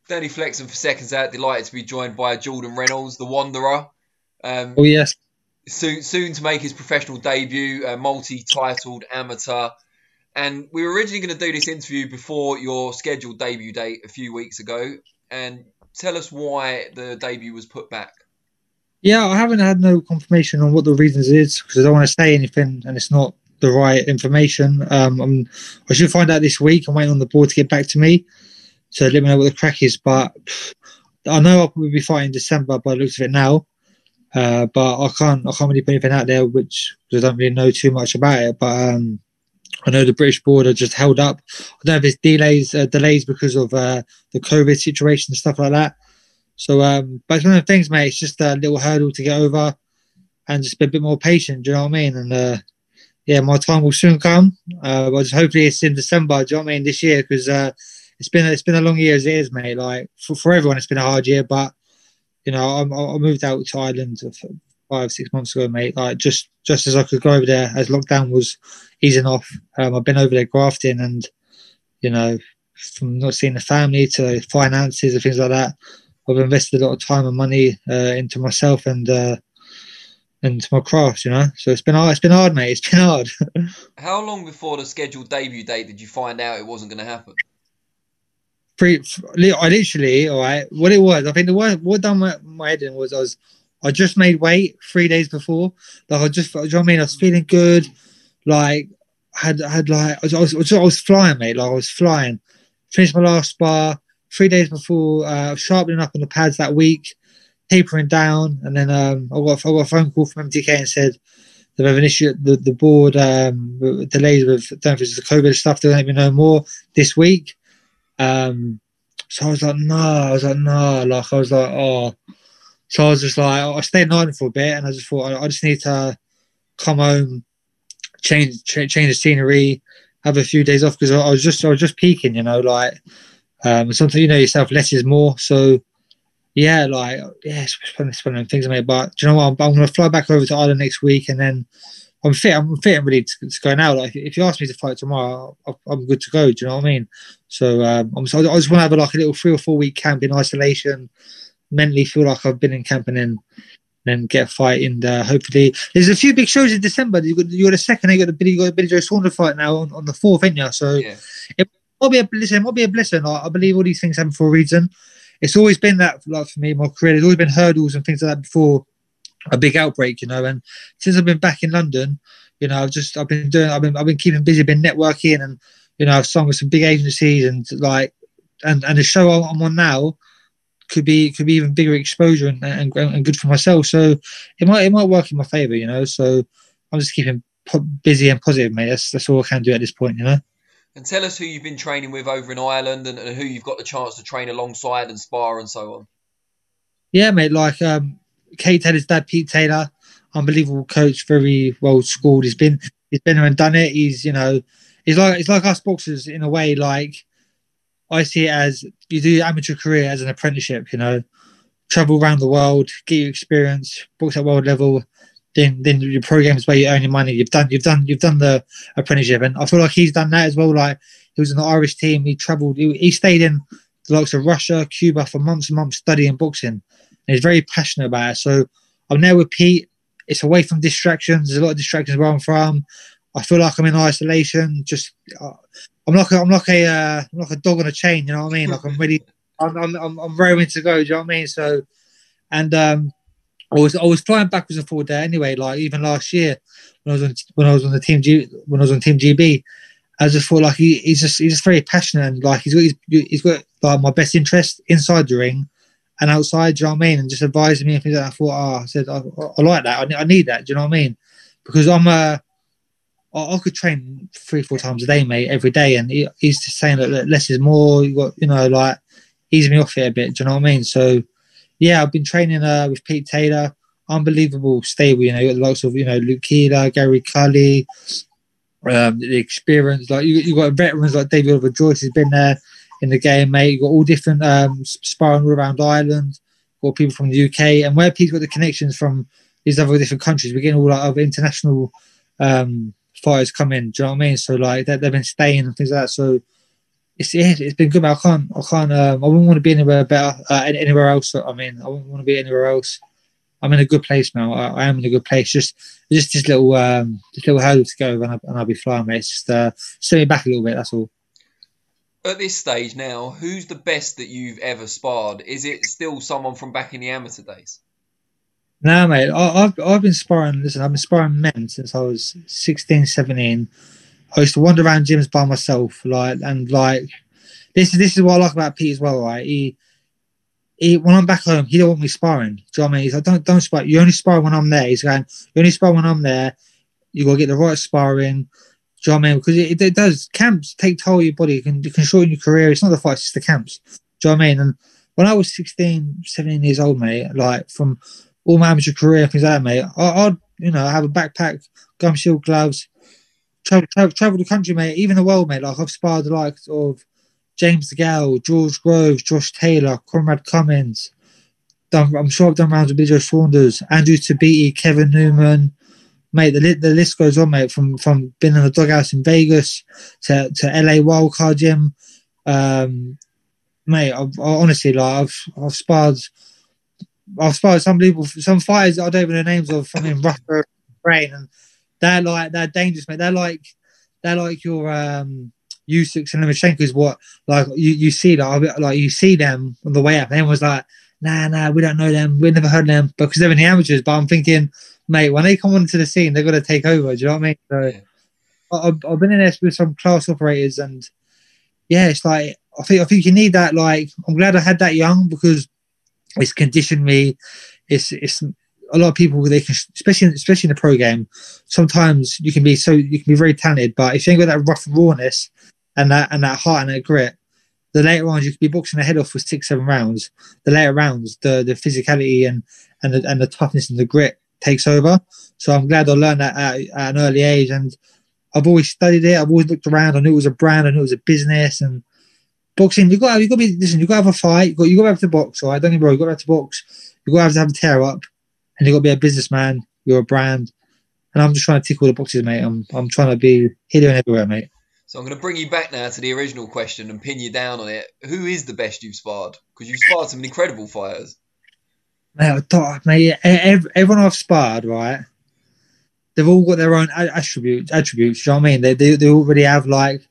Danny Flexen for SecondsOut, delighted to be joined by Jordan Reynolds, the Wanderer. Oh yes, Soon to make his professional debut, multi-titled amateur. And we were originally going to do this interview before your scheduled debut date a few weeks ago. And tell us why the debut was put back. yeah. I haven't had no confirmation on what the reasons is because I don't want to say anything and it's not the right information. I should find out this week. I'm waiting on the board to get back to me to let me know what the crack is. But I know I'll probably be fighting in December by the looks of it now. But I can't really put anything out there, which I don't really know too much about it. But I know the British board are just held up. I don't know if it's delays because of the COVID situation and stuff like that. So, but it's one of the things, mate. It's just a little hurdle to get over, and just be a bit more patient. Do you know what I mean? And yeah, my time will soon come. But just hopefully it's in December. Do you know what I mean? This year, because it's been a long year as it is, mate. Like for everyone, it's been a hard year. But you know, I moved out to Ireland 5-6 months ago, mate. Like just as I could go over there as lockdown was easing off. I've been over there grafting, and you know, from not seeing the family to finances and things like that. I've invested a lot of time and money into myself and into my craft, you know. So it's been hard. It's been hard, mate. It's been hard. How long before the scheduled debut date did you find out it wasn't going to happen? I literally, all right. What it was, I think what done my head in was I just made weight 3 days before. Like I just, do you know what I mean? I was feeling good. Like had like I was flying, mate. Like I was flying. Finished my last spar 3 days before, sharpening up on the pads that week, tapering down, and then I got a phone call from MTK and said they've had an issue. The board delays with, don't know if it's the COVID stuff. They'll let me know more this week. So I was like, no. Like I was like, oh. So I was just like, I stayed in Ireland for a bit, and I just thought I just need to come home, change the scenery, have a few days off because I was just peaking, you know, like. Sometimes you know yourself, less is more. So yeah, like it's one of them things, mate. But do you know what? I'm going to fly back over to Ireland next week, and then I'm fit and ready to go now. Like if you ask me to fight tomorrow, I'm good to go. Do you know what I mean? So I just want to have like a little 3 or 4 week camp in isolation. Mentally feel like I've been in camp and then get a fight in there. Hopefully, there's a few big shows in December. You got the second. You got the Billy Joe Saunders fight now on the 4th, ain't you? So Yeah. it might be a blessing. It might be a blessing. I believe all these things happen for a reason. It's always been that, like for me, my career. There's always been hurdles and things like that before a big outbreak, you know. And since I've been back in London, you know, I've been keeping busy, been networking, and you know, I've signed with some big agencies, and like, and the show I'm on now could be even bigger exposure and good for myself. So it might work in my favour, you know. So I'm just keeping busy and positive, mate. That's all I can do at this point, you know. And tell us who you've been training with over in Ireland and who you've got the chance to train alongside and spar and so on. Yeah, mate. Like Kate Taylor's dad, Pete Taylor, unbelievable coach, very well schooled. He's been there and done it. He's he's like us boxers in a way. Like I see it as you do your amateur career as an apprenticeship. You know, travel around the world, get your experience, box at world level. Then your programs where you earn your money. You've done the apprenticeship, and I feel like he's done that as well. Like he was in the Irish team. He travelled. He stayed in the likes of Russia, Cuba for months and months studying boxing. And he's very passionate about it. So I'm there with Pete. It's away from distractions. There's a lot of distractions where I'm from. I feel like I'm in isolation. Just I'm like a dog on a chain. You know what I mean? Like I'm ready. I'm raring to go. Do you know what I mean? So and I was flying backwards and forward there anyway. Like even last year when I was on the team Team GB, I just thought like he's just very passionate and like he's got like my best interest inside the ring and outside. Do you know what I mean? And just advising me and things like that. I thought, I said I like that. I need that. Do you know what I mean? Because I could train 3-4 times a day, mate, every day, and he's just saying that less is more. You got like ease me off it a bit. Do you know what I mean? So. Yeah, I've been training with Pete Taylor. Unbelievable stable, you know. You got the likes of, you know, Luke Keeler, Gary Cully, the experience. Like you got veterans like David Oliver Joyce has been there in the game, mate. You got all different sparring all around Ireland. Got people from the UK, and where Pete's got the connections from these other different countries, we're getting all like other international fighters come in. Do you know what I mean? So like they've been staying and things like that. So it's been good. Man. I wouldn't want to be anywhere better, anywhere else. I mean, I wouldn't want to be anywhere else. I'm in a good place now. I am in a good place. Just this little hurdle to go, and I'll be flying, mate. It's just set me back a little bit. That's all. At this stage now, who's the best that you've ever sparred? Is it still someone from back in the amateur days? No, mate. I've been sparring. Listen, I've been sparring men since I was 16, 17. I used to wander around gyms by myself, this is what I like about Pete as well, right? He when I'm back home, he don't want me sparring. Do you know what I mean? He's like, don't spar. You only spar when I'm there. He's going, you only spar when I'm there. You got to get the right sparring. Do you know what I mean? Because it does. Camps take toll of your body. You can shorten your career. It's not the fights, it's the camps. Do you know what I mean? And when I was 16, 17 years old, mate, like from all my amateur career, things like that, mate, I'd have a backpack, gum shield, gloves, travel the country, mate, even the world, mate. Like I've sparred the likes of James DeGale, George Groves, Josh Taylor, Conrad Cummins. I'm sure I've done rounds with Bijo Saunders, Andrew Tabiti, Kevin Newman. Mate, the list goes on, mate, from being in the doghouse in Vegas to LA Wildcard Gym. Mate, honestly, like I've sparred some people, some fighters that I don't even know the names of. I mean, Ruffer, Brain, and they're dangerous, mate. They're like your Usyk and Lomachenko's. What like you see like you see them on the way up, and everyone's like, nah, we don't know them, we've never heard of them because they're in the amateurs. But I'm thinking, mate, when they come onto the scene, they're gonna take over. Do you know what I mean? So Yeah. I've been in there with some class operators, and yeah, it's like I think you need that. Like I'm glad I had that young because it's conditioned me. It's a lot of people they can, especially in the pro game. Sometimes you can be very talented, but if you ain't got that rough rawness and that heart and that grit, the later rounds you could be boxing the head off for 6-7 rounds. The later rounds, the physicality and the toughness and the grit takes over. So I'm glad I learned that at an early age, and I've always studied it. I've always looked around. I knew it was a brand. I knew it was a business. And boxing, you got to be. Listen, you got to have a fight. You got to have to box. Right? Don't get me wrong. You got to have to box. You got to have a tear up, and you got to be a businessman. You're a brand, and I'm just trying to tick all the boxes, mate. I'm trying to be here and everywhere, mate. So I'm going to bring you back now to the original question and pin you down on it. Who is the best you've sparred? Because you've sparred some incredible fighters. Mate, everyone I've sparred, right? They've all got their own attributes. You know what I mean? They already have like.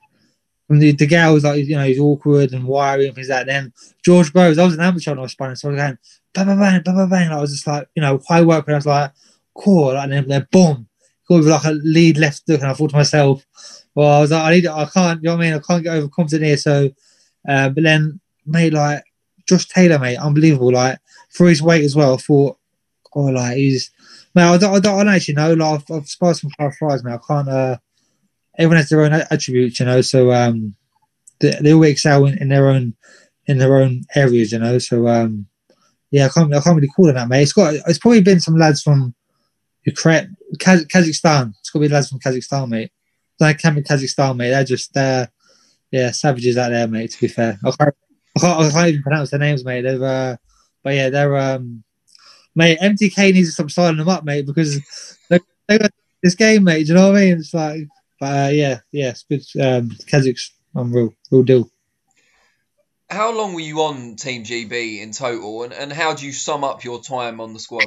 From the guy was like, he's awkward and wiry and things like that. Then George Groves, I was an amateur when I was sparring, so I was going bang, bang, bang, bang, bang, bang. I was just like, high work, and I was like, cool, and then boom, got with like a lead left hook, and I thought to myself, well, I was like, I can't, you know what I mean? I can't get overconfident here. So, but then, mate, like Josh Taylor, mate, unbelievable. Like for his weight as well, I thought, oh, like he's, mate, I don't actually know. Like I've sparred some class fives, mate. I can't. Everyone has their own attributes, so they all excel in their own areas, So yeah, I can't really call it that, mate. It's probably been some lads from Ukraine, Kazakhstan. It's got to be lads from Kazakhstan, mate. Like Kazakhstan, mate. They're savages out there, mate. To be fair, I can't even pronounce their names, mate. But yeah, they're mate. MTK needs to stop signing them up, mate, because they got this game, mate. Do you know what I mean? It's like. But yeah, it's good. Kazakhs, real deal. How long were you on Team GB in total, and how do you sum up your time on the squad?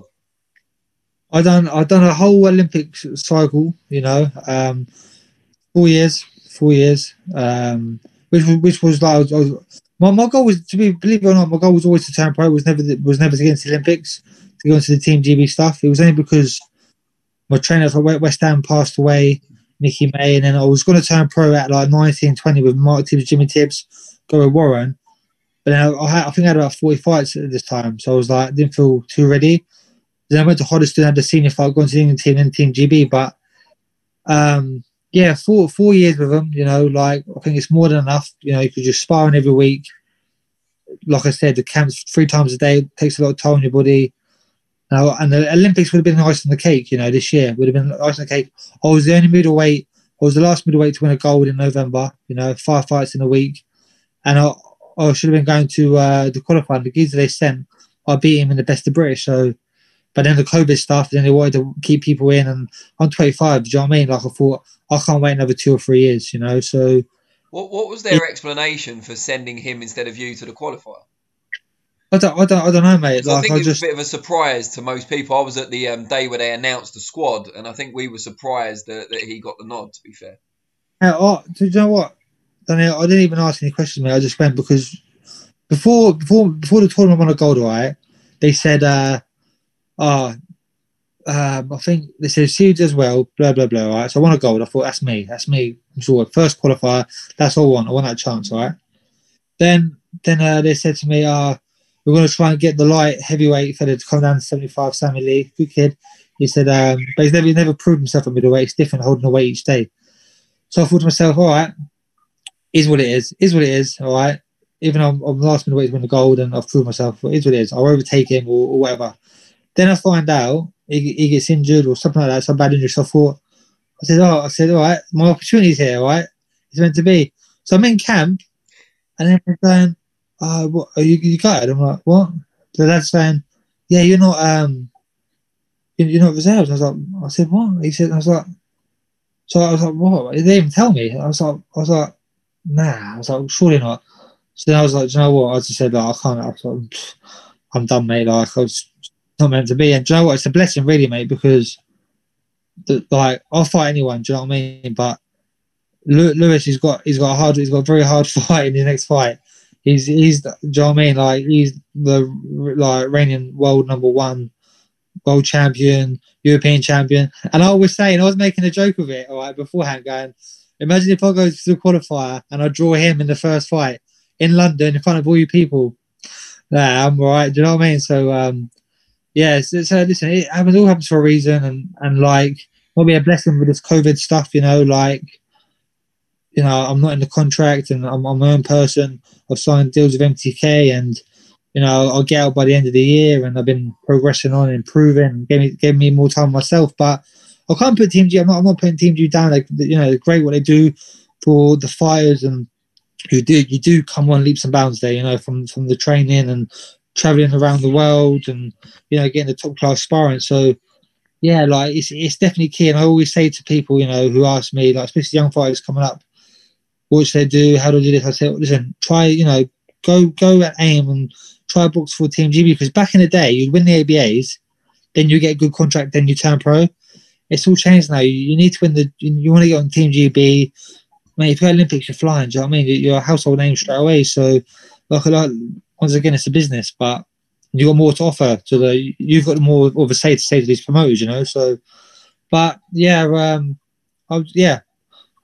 I done a whole Olympic cycle, 4 years, which was like my goal was believe it or not, my goal was always to turn pro. It was never to get into the Olympics, to go into the Team GB stuff. It was only because my trainer for West Ham passed away. Mickey May, and then I was going to turn pro at like 19, 20 with Mark Tibbs, Jimmy Tibbs, go with Warren. But then I think I had about 40 fights at this time, so I was like, didn't feel too ready. Then I went to Hoddesdon, had the senior fight, gone to the England team and Team GB. But yeah, 4 years with them, like I think it's more than enough. You could just sparring every week. Like I said, the camps 3 times a day takes a lot of toll on your body. And the Olympics would have been nice on the cake, this year. Would have been nice on the cake. I was the only middleweight. I was the last middleweight to win a gold in November, 5 fights in a week. And I should have been going to the qualifying. The geezer they sent, I beat him in the best of British. So, but then the COVID stuff, then they wanted to keep people in. And I'm 25, do you know what I mean? Like I thought, I can't wait another 2 or 3 years, So What was their explanation for sending him instead of you to the qualifier? I don't know, mate. So I Like, think it was a bit of a surprise to most people. I was at the day where they announced the squad, and I think we were surprised that he got the nod, to be fair. Do you know what, Daniel? I didn't even ask any questions, mate. I just went because before the tournament won a gold, right? They said, I think they said seeds as well, blah blah blah. Right, so I won a gold. I thought that's me. I'm sure first qualifier. That's all I want. I want that chance, right? Then they said to me, we're going to try and get the light heavyweight fella to come down to 75. Sammy Lee, good kid. He said, but he's never proved himself at middleweight. It's different holding the weight each day. So I thought to myself, all right, is what it is. All right. Even though I'm last middleweight to win the gold and I've proved myself, it is what it is. I'll overtake him or whatever. Then I find out he gets injured or something like that, some bad injury. So I said, all right, my opportunity's here, all right? It's meant to be. So I'm in camp and then they're saying, what, are you gutted? I'm like, what? The lad's saying, yeah, you're not reserves. I said, what? He said, I was like, what? They didn't even tell me. I was like, nah. I was like, surely not. So then I was like, do you know what? I just said, like, I can't. I was like, I'm done, mate. Like, I was not meant to be. And do you know what? It's a blessing, really, mate, because like I'll fight anyone. Do you know what I mean? But Lewis, he's got a very hard fight in his next fight. He's do you know what I mean? Like he's the reigning world #1, world champion, European champion. And I was making a joke of it, all right, beforehand, going, imagine if I go to the qualifier and I draw him in the first fight in London in front of all you people. Nah, I'm all right. Do you know what I mean? So yeah, so listen, it all happens for a reason, and like might be a blessing with this COVID stuff, like. I'm not in the contract and I'm my own person. I've signed deals with MTK and, I'll get out by the end of the year and I've been progressing on, improving, giving me more time myself. But I can't put Team G, I'm not putting Team G down. Like, they're great what they do for the fighters and you do come on leaps and bounds there, from the training and traveling around the world and, getting the top class sparring. So, yeah, like it's definitely key. And I always say to people, who ask me, like, especially young fighters coming up, what should they do? How do I do this? I say, listen, try, go at AIM and try box for Team GB because back in the day, you'd win the ABAs, then you get a good contract, then you turn pro. It's all changed now. You need to win you want to get on Team GB. Mate, if you're at Olympics, you're flying. Do you know what I mean? You're a household name straight away. So, like, once again, it's a business, but you got more to offer. So you've got more of a say to these promoters, So, but yeah, I'm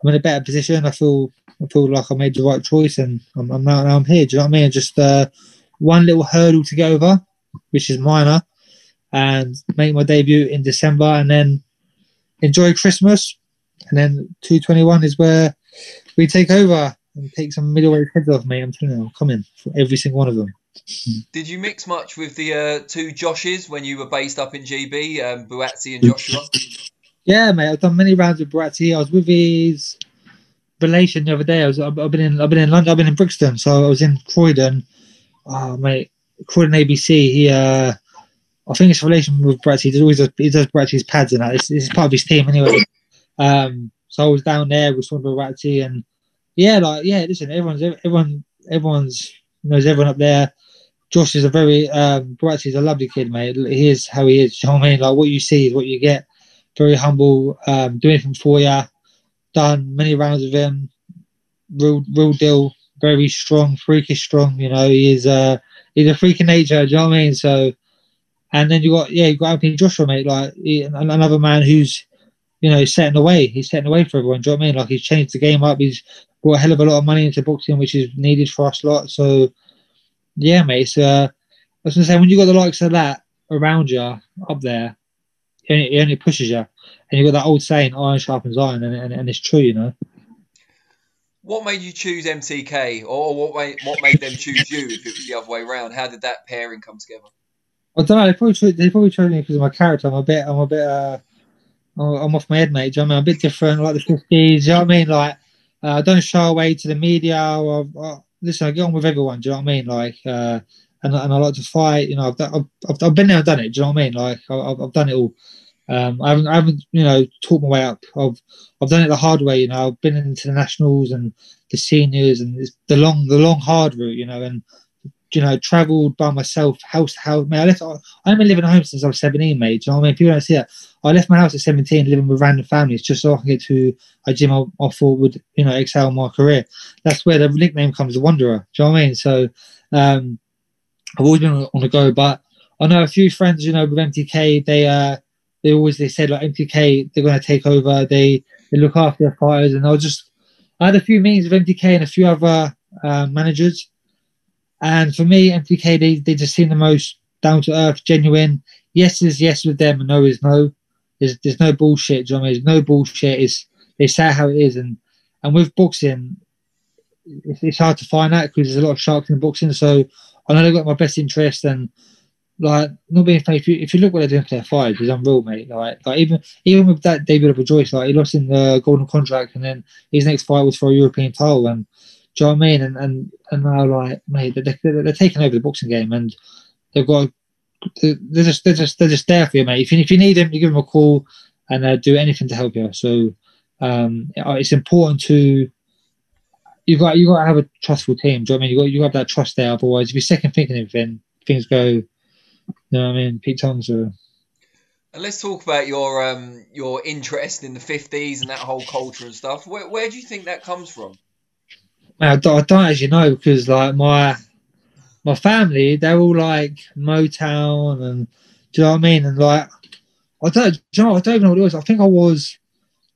in a better position. I feel like I made the right choice, and I'm now I'm here. Do you know what I mean? Just one little hurdle to get over, which is minor, and make my debut in December, and then enjoy Christmas, and then 221 is where we take over and take some middleweight heads off, mate. I'm telling you, I'm coming for every single one of them. Did you mix much with the two Joshes when you were based up in GB, Buatsi and Joshua? Yeah, mate. I've done many rounds with Buatsi. I was with his relation the other day. I've been in London. I've been in Brixton, so I was in Croydon. Oh, mate, Croydon ABC. He, I think it's a relation with Buatsi. He does Buatsi's pads and that. It's part of his team anyway. So I was down there with someone with Buatsi, and listen, everyone's knows everyone up there. Josh is a very Buatsi's a lovely kid, mate. He is how he is. You know what I mean? Like what you see is what you get. Very humble, do anything for you. Done many rounds with him. Real deal. Very strong, freakish strong. He's a freak of nature. Do you know what I mean? So, and then you got Anthony Joshua, mate. Like another man who's setting the way. He's setting the way for everyone. Do you know what I mean? Like he's changed the game up. He's brought a hell of a lot of money into boxing, which is needed for us lot. So, yeah, mate. So, I was gonna say when you got the likes of that around you up there. It only pushes you, and you've got that old saying, "Iron sharpens iron," and it's true, What made you choose MTK, or what made them choose you? If it was the other way around, how did that pairing come together? I don't know. They probably chose me because of my character. I'm off my head, mate. Do you know what I mean? I'm a bit different, like the 50s. Do you know what I mean? Like, I don't shy away to the media. Listen, I get on with everyone. Do you know what I mean? Like, and I like to fight. I've been there and done it. Do you know what I mean? Like, I've done it all. I haven't, taught my way up. I've done it the hard way. I've been into the nationals and the seniors, and it's the long hard route. And travelled by myself, house to house. Mate, I've been living at home since I was 17, mate. Do you know what I mean? People don't see that. I left my house at 17, living with random families, just so I can get to a gym I thought would, excel my career. That's where the nickname comes, the Wanderer. Do you know what I mean? So, I've always been on the go, but I know a few friends, with MTK. They said like MTK, they're going to take over. They look after their fighters, and I had a few meetings with MTK and a few other managers. And for me, MTK, they just seem the most down to earth, genuine. Yes is yes with them, and no is no. There's no bullshit. Do you know what I mean? There's no bullshit. They say how it is, and with boxing, it's hard to find that because there's a lot of sharks in boxing. So I know they've got my best interest, and like not being funny. If you look what they're doing for their fighters, it's unreal, mate. Like even with that David of Joyce, like he lost in the golden contract, and then his next fight was for a European title, and do you know what I mean? And now, like, mate, they're taking over the boxing game, and they've got they're just there for you, mate. If you need them, you give them a call, and do anything to help you. So it's important to you got to have a trustful team. Do you know what I mean? You got to have that trust there. Otherwise, if you're second thinking anything, things go. You know what I mean? Pete Tongs. And let's talk about your interest in the 50s and that whole culture and stuff. Where do you think that comes from? I don't actually know, because like my family, they're all like Motown, and do you know what I mean? And like I don't even know what it was.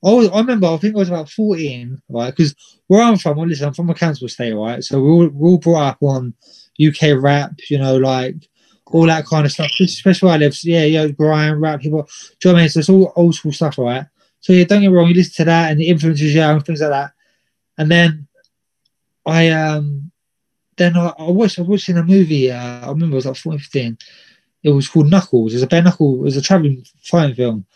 I remember I think I was about 14, right? Because where I'm from, listen, I'm from a council estate, right? So we're all brought up on UK rap, like all that kind of stuff. Especially where I live, grime, rap, hip hop. Do you know what I mean? So it's all old school stuff, right? So yeah, don't get me wrong, you listen to that and it influences you and things like that. And then I was watching a movie. I remember it was like 14, 15. It was called Knuckles. It was a bare knuckle. It was a traveling fighting film.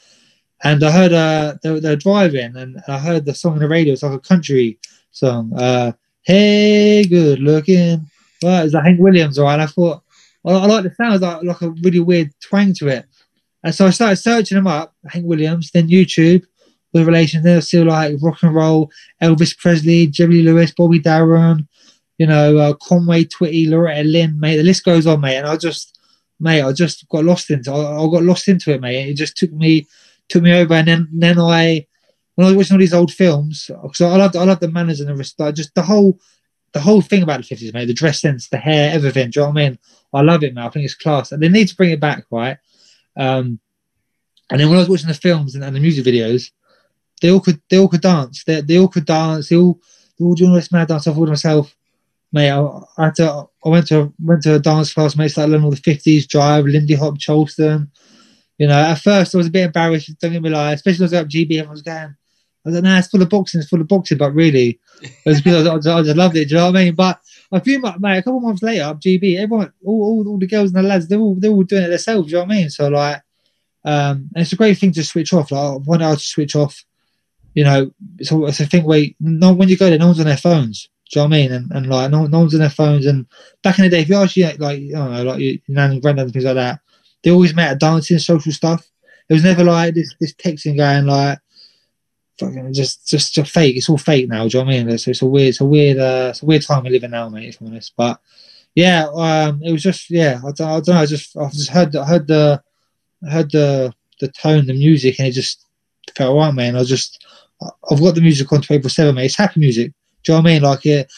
And I heard they're driving, and I heard the song on the radio. It's like a country song. Hey, good looking. Well, it's like Hank Williams, right? And I thought I like the sound. Like a really weird twang to it. And so I started searching them up. Hank Williams, then YouTube with relations. They're still like rock and roll, Elvis Presley, Jerry Lee Lewis, Bobby Darin, Conway Twitty, Loretta Lynn, mate. The list goes on, mate. And I just got lost into. I got lost into it, mate. It just took me over, and then when I was watching all these old films, because I love the manners and just the whole thing about the 50s, mate. The dress sense, the hair, everything. Do you know what I mean? I love it, man. I think it's class, and they need to bring it back, right? And then when I was watching the films and the music videos, they all could dance. They all could dance. They all doing all this mad dance. I thought to myself, mate, I went to a dance class, mate. Started learning all the 50s jive, Lindy Hop, Charleston. At first I was a bit embarrassed. Don't get me lie, especially when I was at GB. Everyone was going. I was like, nah, it's full of boxing. But really, it was because I just loved it. Do you know what I mean? But a couple months later, up GB, everyone, all the girls and the lads, they're all doing it themselves. Do you know what I mean? So like, and it's a great thing to switch off. Like one hour to switch off. So it's a thing where when you go there, no one's on their phones. Do you know what I mean? And like no one's on their phones. And back in the day, if you ask like I don't know, like your nan and granddad and things like that, they always met at dancing, social stuff. It was never like this texting going like fucking just fake. It's all fake now. Do you know what I mean? So it's a weird time we live in now, mate. If I'm honest, but yeah, it was just I don't know. I just heard the tone, the music, and it just felt right, man. I've got the music on 24/7, mate. It's happy music. Do you know what I mean? Like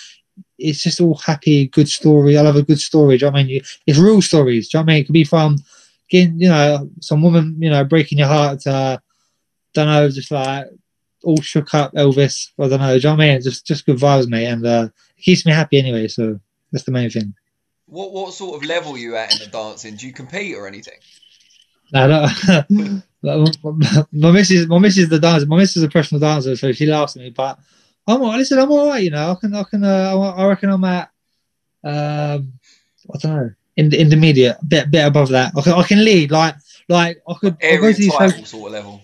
it's just all happy, good story. I love a good story. Do you know what I mean? It's real stories. Do you know what I mean? It could be from getting, some woman, breaking your heart to, don't know, just like all shook up Elvis. I don't know. Do you know what I mean? Just good vibes, mate. And it keeps me happy anyway. So that's the main thing. What sort of level are you at in the dancing? Do you compete or anything? No. My missus is the dancer. My missus is a professional dancer, so she laughs at me. But I'm all right. I reckon I'm at I don't know, intermediate, bit above that. I can lead like I could area title sort of level.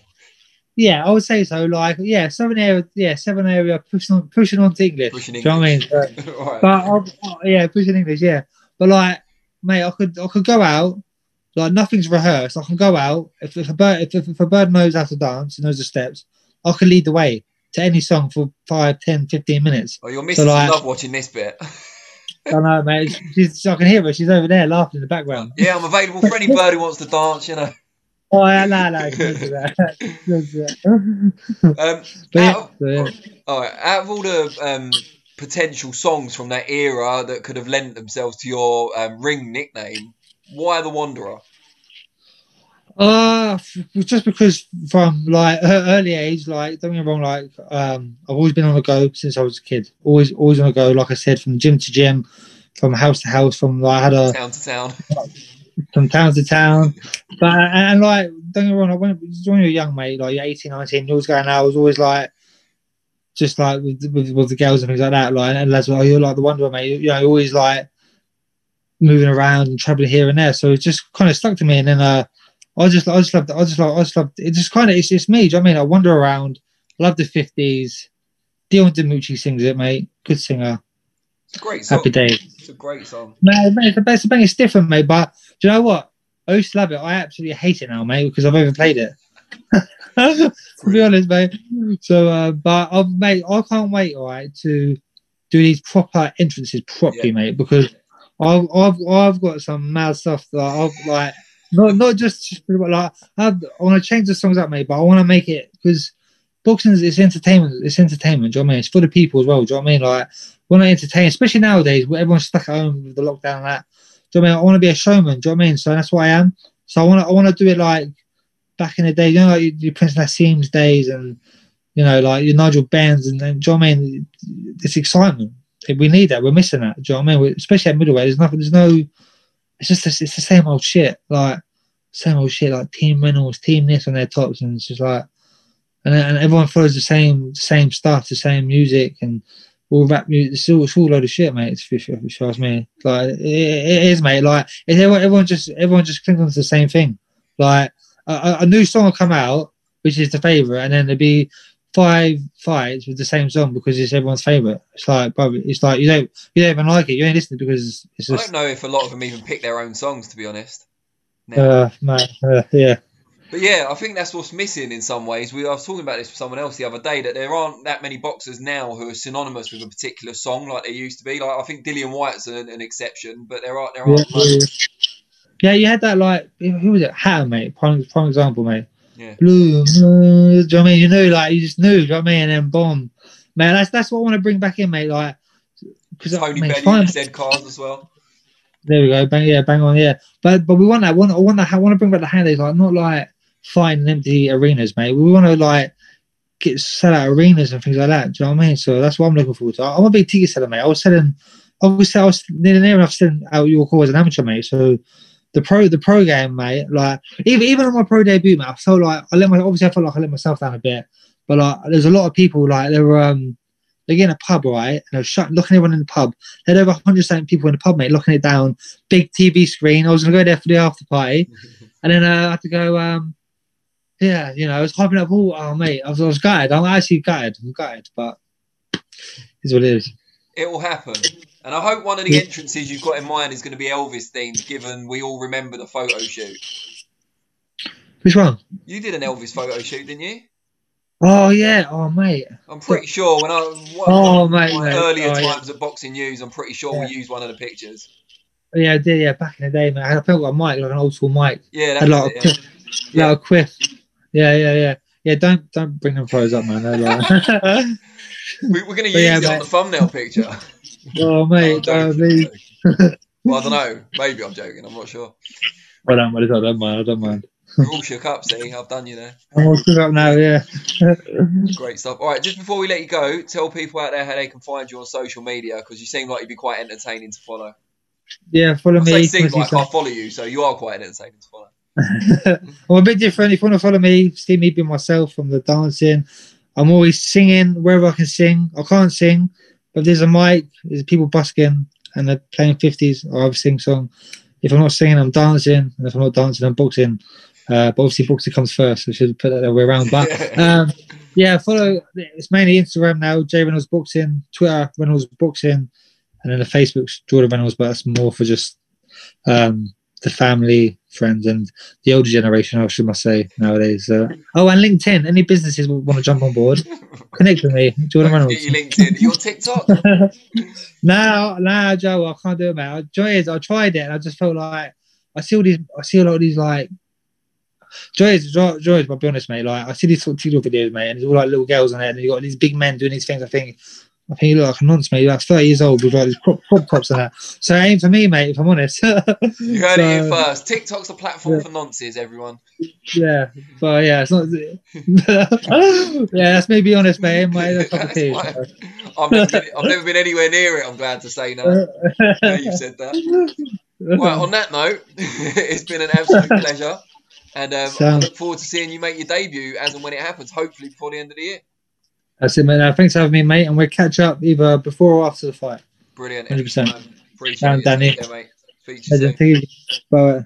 Yeah, I would say so. Like seven area pushing on to English. Pushing English. Do you know what I mean? Right. But pushing English. Yeah, but like, mate, I could go out Like nothing's rehearsed. I can go out if a bird knows how to dance, knows the steps, I can lead the way to any song for 5, 10, 15 minutes. Oh, your missus will love watching this bit. I don't know, mate. I can hear her. She's over there laughing in the background. Yeah, I'm available for any bird who wants to dance, you know. Oh, yeah, no, she doesn't do that. Out of all the potential songs from that era that could have lent themselves to your ring nickname, why The Wanderer? Just because from like early age, like don't get me wrong, like I've always been on the go since I was a kid. Always on the go. Like I said, from gym to gym, from house to house, from like town to town, from town to town. But and like don't get me wrong, when you're young, mate, like you're 18, 19, you're always going out. I was always like, just like with the girls and things like that. Like and lads, you're like the Wanderer, mate. You know, you're always like moving around and traveling here and there. So it just kind of stuck to me, and then. I just loved it. Just kind of, it's me. Do you know what I mean? I wander around. Love the 50s. Dion DiMucci sings it, mate. Good singer. It's a great song. Happy Days. It's a great song. Man, it's the best thing. It's different, mate. But do you know what? I used to love it. I absolutely hate it now, mate, because I've overplayed it. To be honest, mate. So, but I can't wait, all right, to do these proper entrances properly, mate, because I've got some mad stuff that I've like. Not just like I want to change the songs up, mate, but I want to make it because boxing is entertainment. It's entertainment. Do you know what I mean? It's for the people as well. Do you know what I mean? Like, I want to entertain, especially nowadays where everyone's stuck at home with the lockdown and that. Do you know what I mean? I want to be a showman. Do you know what I mean? So that's what I am. So I want to do it like back in the day. You know, like your Prince Nassim's days, and you know, like your Nigel Benns, and do you know what I mean? It's excitement. We need that. We're missing that. Do you know what I mean? Especially at middleweight. There's nothing. There's no. It's the same old shit, like Team Reynolds, Team this on their tops, and it's just like, and everyone follows the same stuff, the same music, and all rap music. It's all a load of shit, mate. If you ask me, like it is, mate. Like everyone just clings on to the same thing. Like a new song will come out, which is the favorite, and then there'll be 5 fights with the same song because it's everyone's favorite. It's like, bro, it's like you don't even like it. You ain't listening because it's just. I don't know if a lot of them even pick their own songs, to be honest. Yeah. But yeah, I think that's what's missing in some ways. I was talking about this with someone else the other day, that there aren't that many boxers now who are synonymous with a particular song like there used to be. Like I think Dillian White's an exception, but there aren't. Yeah, you had that like who was it? Hatter, mate. Prime example, mate. Yeah. Blue, do you know what I mean? You knew, like you just knew, do you know what I mean? And then boom, man. That's what I want to bring back in, mate. Like because Tony Bellew said cars as well. There we go, bang on, yeah. But we want that. I want to bring back the hand days, like not like fighting empty arenas, mate. We want to like sell out arenas and things like that. Do you know what I mean? So that's what I'm looking forward to. I'm a big ticket seller, mate. I was near enough selling out your call as an amateur, mate. So the pro game, mate. Like even on my pro debut, mate, I felt like I felt like I let myself down a bit. But like, there's a lot of people like they're in a pub, right? And they're looking at everyone in the pub. They had over 100 people in the pub, mate, looking it down. Big TV screen. I was going to go there for the after party. And then I had to go, I was hyping up. Oh, mate, I was gutted. I'm actually gutted. But it's what it is. It will happen. And I hope one of the entrances you've got in mind is going to be Elvis themed, given we all remember the photo shoot. Which one? You did an Elvis photo shoot, didn't you? Oh yeah, mate. I'm pretty sure when earlier times at Boxing News, I'm pretty sure we used one of the pictures. Yeah, I did. Yeah, back in the day, man. I felt like a mic, like an old school mic. Yeah, that's like a quiff. Yeah. Don't bring them photos up, man. We're going to use it on the thumbnail picture. Oh, mate. Well, I don't know. Maybe I'm joking. I'm not sure. I don't mind. You're all shook up, see? I've done you there. I'm all shook up now, yeah. Great stuff. All right, just before we let you go, tell people out there how they can find you on social media, because you seem like you'd be quite entertaining to follow. Yeah, follow me. I follow you, so you are quite entertaining to follow. I'm a bit different. If you want to follow me, see me be myself from the dancing. I'm always singing wherever I can sing. I can't sing, but there's a mic, there's people busking, and they're playing 50s, or I have a sing song. If I'm not singing, I'm dancing, and if I'm not dancing, I'm boxing. But obviously boxing comes first, so I should put that the other way around. But follow. It's mainly Instagram now, J Reynolds Boxing, Twitter Reynolds Boxing, and then the Facebook's Jordan Reynolds. But that's more for just the family friends and the older generation, I should must say nowadays. And LinkedIn. Any businesses want to jump on board? Connect with me, Jordan Don't Reynolds. forget your LinkedIn. Your TikTok. Nah, Joe, I can't do it, mate. Joy is, I tried it, and I just felt like I see a lot of these like. Joy is, I'll be honest, mate. Like I see these sort of TikTok videos, mate, and there's all like little girls on it, and you got these big men doing these things. I think you look like a nonce, mate. You're like 30 years old with like these crop tops and that. So it ain't for me, mate, if I'm honest. You heard it here first. TikTok's a platform for nonces, everyone. Yeah, but yeah, it's not. Yeah, that's me be honest, mate. I've never been anywhere near it, I'm glad to say now. Now you've said that. Well, on that note, it's been an absolute pleasure. And I look forward to seeing you make your debut as and when it happens, hopefully before the end of the year. That's it, mate. Thanks for having me, mate. And we'll catch up either before or after the fight. Brilliant. 100%. Appreciate it. Danny. Take care, mate. Speak to you soon. Bye.